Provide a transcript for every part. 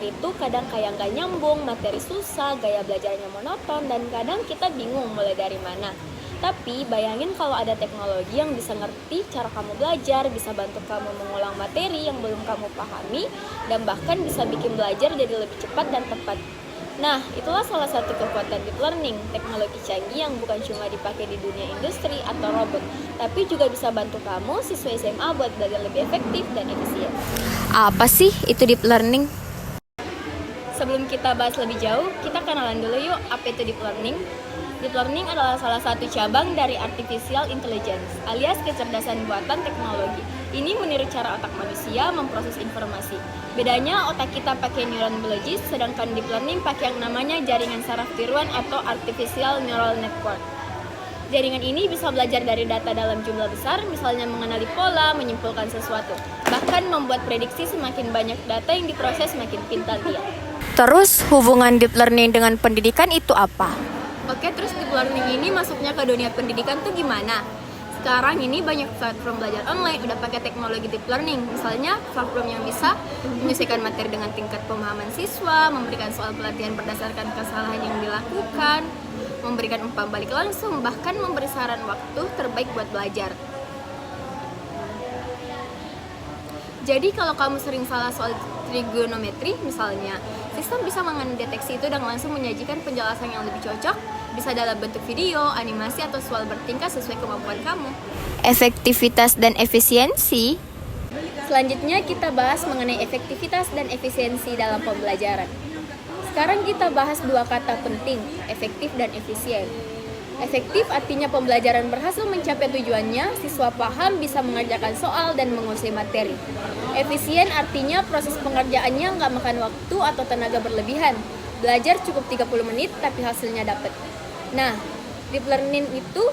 materi itu kadang kayak nggak nyambung, materi susah, gaya belajarnya monoton, dan kadang kita bingung mulai dari mana. Tapi bayangin kalau ada teknologi yang bisa ngerti cara kamu belajar, bisa bantu kamu mengulang materi yang belum kamu pahami, dan bahkan bisa bikin belajar jadi lebih cepat dan tepat. Nah, itulah salah satu kekuatan deep learning, teknologi canggih yang bukan cuma dipakai di dunia industri atau robot, tapi juga bisa bantu kamu siswa SMA buat belajar lebih efektif dan efisien. Apa sih itu deep learning? Sebelum kita bahas lebih jauh, kita kenalan dulu yuk apa itu deep learning. Deep learning adalah salah satu cabang dari artificial intelligence, alias kecerdasan buatan teknologi. Ini meniru cara otak manusia memproses informasi. Bedanya otak kita pakai neuron biologis, sedangkan deep learning pakai yang namanya jaringan saraf tiruan atau artificial neural network. Jaringan ini bisa belajar dari data dalam jumlah besar, misalnya mengenali pola, menyimpulkan sesuatu. Bahkan membuat prediksi semakin banyak data yang diproses, semakin pintar dia. Terus hubungan deep learning dengan pendidikan itu apa? Oke, terus deep learning ini masuknya ke dunia pendidikan tuh gimana? Sekarang ini banyak platform belajar online udah pakai teknologi deep learning. Misalnya platform yang bisa menyesuaikan materi dengan tingkat pemahaman siswa, memberikan soal pelatihan berdasarkan kesalahan yang dilakukan, memberikan umpan balik langsung, bahkan memberi saran waktu terbaik buat belajar. Jadi kalau kamu sering salah soal trigonometri misalnya, sistem bisa mendeteksi itu dan langsung menyajikan penjelasan yang lebih cocok, bisa dalam bentuk video, animasi, atau soal bertingkat sesuai kemampuan kamu. Efektivitas dan efisiensi? Selanjutnya kita bahas mengenai efektivitas dan efisiensi dalam pembelajaran. Sekarang kita bahas dua kata penting, efektif dan efisien. Efektif artinya pembelajaran berhasil mencapai tujuannya, siswa paham, bisa mengerjakan soal, dan menguasai materi. Efisien artinya proses pengerjaannya nggak makan waktu atau tenaga berlebihan. Belajar cukup 30 menit tapi hasilnya dapat. Nah, deep learning itu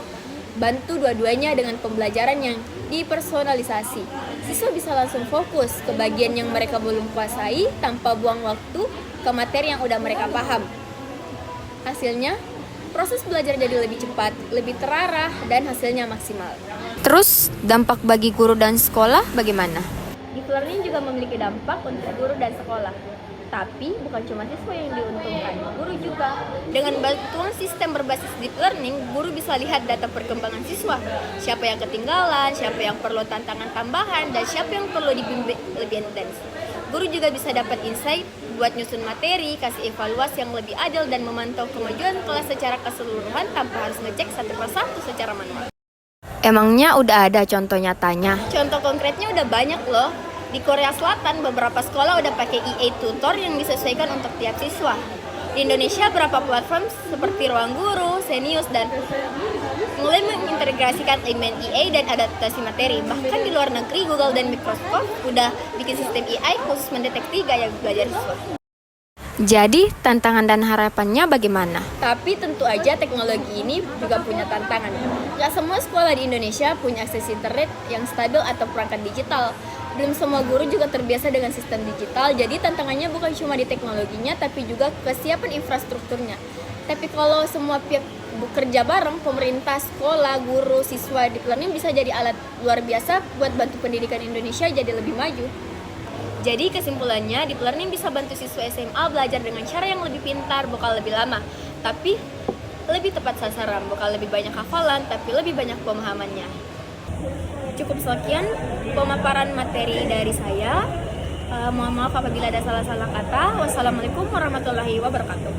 bantu dua-duanya dengan pembelajaran yang dipersonalisasi. Siswa bisa langsung fokus ke bagian yang mereka belum kuasai tanpa buang waktu ke materi yang udah mereka paham. Hasilnya, proses belajar jadi lebih cepat, lebih terarah, dan hasilnya maksimal. Terus dampak bagi guru dan sekolah bagaimana? Deep learning juga memiliki dampak untuk guru dan sekolah. Tapi bukan cuma siswa yang diuntungkan, guru juga. Dengan bantuan sistem berbasis deep learning, guru bisa lihat data perkembangan siswa, siapa yang ketinggalan, siapa yang perlu tantangan tambahan, dan siapa yang perlu dibimbing lebih intens. Guru juga bisa dapat insight buat nyusun materi, kasih evaluasi yang lebih adil, dan memantau kemajuan kelas secara keseluruhan tanpa harus ngecek satu persatu secara manual. Emangnya udah ada contoh nyatanya? Contoh konkretnya udah banyak loh. Di Korea Selatan, beberapa sekolah udah pakai EA tutor yang disesuaikan untuk tiap siswa. Di Indonesia, beberapa platform seperti Ruang Guru, Zenius, dan mulai mengintegrasikan elemen EA dan adaptasi materi. Bahkan di luar negeri, Google dan Microsoft udah bikin sistem AI khusus mendeteksi gaya belajar siswa. Jadi, tantangan dan harapannya bagaimana? Tapi tentu aja teknologi ini juga punya tantangan. Gak semua sekolah di Indonesia punya akses internet yang stabil atau perangkat digital. Belum semua guru juga terbiasa dengan sistem digital, jadi tantangannya bukan cuma di teknologinya, tapi juga kesiapan infrastrukturnya. Tapi kalau semua pihak bekerja bareng, pemerintah, sekolah, guru, siswa, deep learning bisa jadi alat luar biasa buat bantu pendidikan Indonesia jadi lebih maju. Jadi kesimpulannya, deep learning bisa bantu siswa SMA belajar dengan cara yang lebih pintar, bukan lebih lama, tapi lebih tepat sasaran, bukan lebih banyak hafalan, tapi lebih banyak pemahamannya. Cukup sekian pemaparan materi dari saya. Mohon maaf apabila ada salah-salah kata. Wassalamualaikum warahmatullahi wabarakatuh.